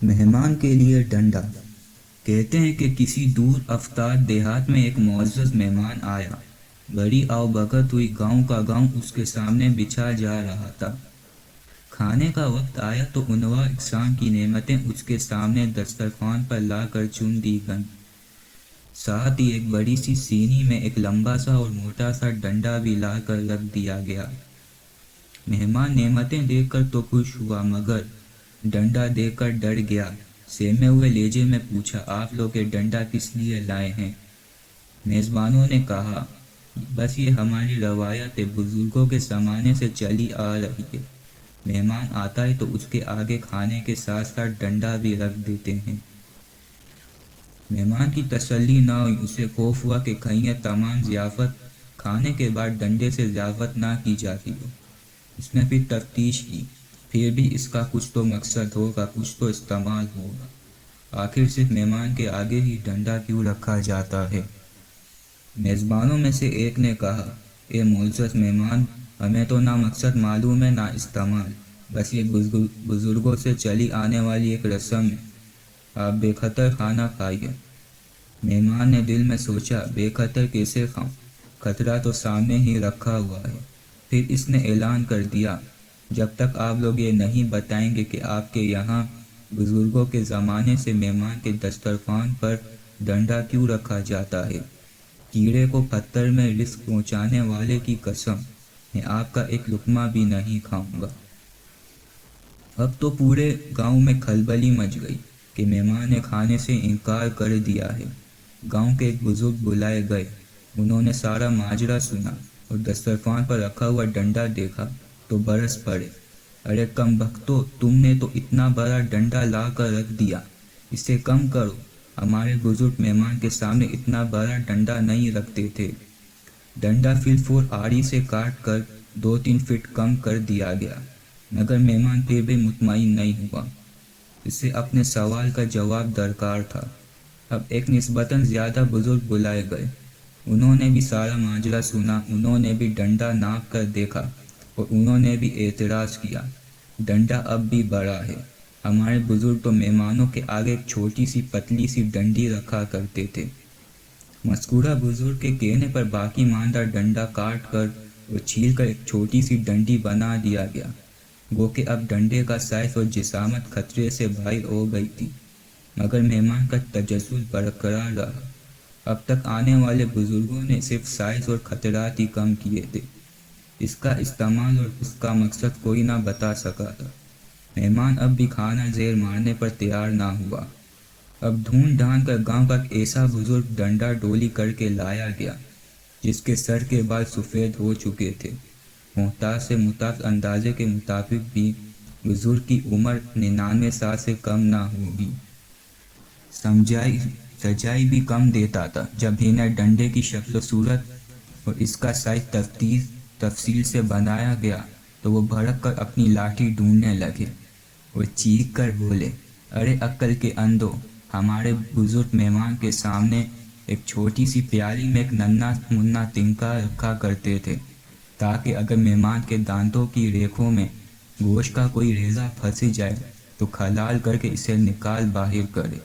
مہمان کے لیے ڈنڈا۔ کہتے ہیں کہ کسی دور افتاد دیہات میں ایک معزز مہمان آیا۔ بڑی آؤ بھگت ہوئی، گاؤں کا گاؤں اس کے سامنے بچھا جا رہا تھا۔ کھانے کا وقت آیا تو انواع اقسام کی نعمتیں اس کے سامنے دسترخوان پر لا کر چن دی گئیں۔ ساتھ ہی ایک بڑی سی سینی میں ایک لمبا سا اور موٹا سا ڈنڈا بھی لا کر رکھ دیا گیا۔ مہمان نعمتیں دیکھ کر تو خوش ہوا، مگر ڈنڈا دیکھ کر ڈر گیا۔ سہمے ہوئے لہجے میں پوچھا، آپ لوگ یہ ڈنڈا کس لیے لائے ہیں؟ میزبانوں نے کہا، بس یہ ہماری روایت ہے، بزرگوں کے زمانے سے چلی آ رہی ہے۔ مہمان آتا ہے تو اس کے آگے کھانے کے ساتھ ساتھ ڈنڈا بھی رکھ دیتے ہیں۔ مہمان کی تسلی نہ ہوئی، اسے خوف ہوا کہ کہیں یہ تمام ضیافت کھانے کے بعد ڈنڈے سے ضیافت نہ کی جاتی ہو۔ اس نے پھر تفتیش کی، پھر بھی اس کا کچھ تو مقصد ہوگا، کچھ تو استعمال ہوگا۔ آخر صرف مہمان کے آگے ہی ڈنڈا کیوں رکھا جاتا ہے؟ میزبانوں میں سے ایک نے کہا، اے معزز مہمان، ہمیں تو نہ مقصد معلوم ہے نہ استعمال، بس یہ بزرگوں سے چلی آنے والی ایک رسم ہے، آپ بے خطر کھانا کھائیے۔ مہمان نے دل میں سوچا، بے خطر کیسے کھاؤں، خطرہ تو سامنے ہی رکھا ہوا ہے۔ پھر اس نے اعلان کر دیا، جب تک آپ لوگ یہ نہیں بتائیں گے کہ آپ کے یہاں بزرگوں کے زمانے سے مہمان کے دسترخوان پر ڈنڈا کیوں رکھا جاتا ہے، کیڑے کو پتھر میں رزق پہنچانے والے کی قسم، میں آپ کا ایک لقمہ بھی نہیں کھاؤں گا۔ اب تو پورے گاؤں میں کھلبلی مچ گئی کہ مہمان نے کھانے سے انکار کر دیا ہے۔ گاؤں کے ایک بزرگ بلائے گئے، انہوں نے سارا ماجرا سنا اور دسترخوان پر رکھا ہوا ڈنڈا دیکھا تو برس پڑے، ارے کم بختو، تم نے تو اتنا بڑا ڈنڈا لا کر رکھ دیا، اسے کم کرو، ہمارے بزرگ مہمان کے سامنے اتنا بڑا ڈنڈا نہیں رکھتے تھے۔ ڈنڈا فی الفور آڑی سے کاٹ کر 2-3 فٹ کم کر دیا گیا، مگر مہمان پھر بھی مطمئن نہیں ہوا، اسے اپنے سوال کا جواب درکار تھا۔ اب ایک نسبتاً زیادہ بزرگ بلائے گئے، انہوں نے بھی سارا ماجرا سنا، انہوں نے بھی ڈنڈا ناپ کر دیکھا اور انہوں نے بھی اعتراض کیا، ڈنڈا اب بھی بڑا ہے، ہمارے بزرگ تو مہمانوں کے آگے ایک چھوٹی سی پتلی سی ڈنڈی رکھا کرتے تھے۔ مذکورہ بزرگ کے کہنے پر باقی ماندہ ڈنڈا کاٹ کر اور چھیل کر ایک چھوٹی سی ڈنڈی بنا دیا گیا، گو کہ اب ڈنڈے کا سائز اور جسامت خطرے سے باہر ہو گئی تھی، مگر مہمان کا تجسس برقرار رہا۔ اب تک آنے والے بزرگوں نے صرف سائز اور خطرات ہی کم کیے تھے، اس کا استعمال اور اس کا مقصد کوئی نہ بتا سکا تھا۔ مہمان اب بھی کھانا زہر مارنے پر تیار نہ ہوا۔ اب ڈھونڈ ڈھانڈ کر گاؤں کا ایک ایسا بزرگ ڈنڈا ڈولی کر کے لایا گیا جس کے سر کے بال سفید ہو چکے تھے۔ محتاط سے محتاط اندازے کے مطابق بھی بزرگ کی عمر 99 سال سے کم نہ ہوگی۔ سجائی بھی کم دیتا تھا۔ جب انہیں ڈنڈے کی شکل و صورت اور اس کا سائز تفصیل سے بنایا گیا تو وہ بھڑک کر اپنی لاٹھی ڈھونڈنے لگے اور چیخ کر بولے، ارے عقل کے اندھو، ہمارے بزرگ مہمان کے سامنے ایک چھوٹی سی پیالی میں ایک ننھا منا تنکا رکھا کرتے تھے، تاکہ اگر مہمان کے دانتوں کی ریکھوں میں گوشت کا کوئی ریزہ پھنس جائے تو کھلال کر کے اسے نکال باہر کرے۔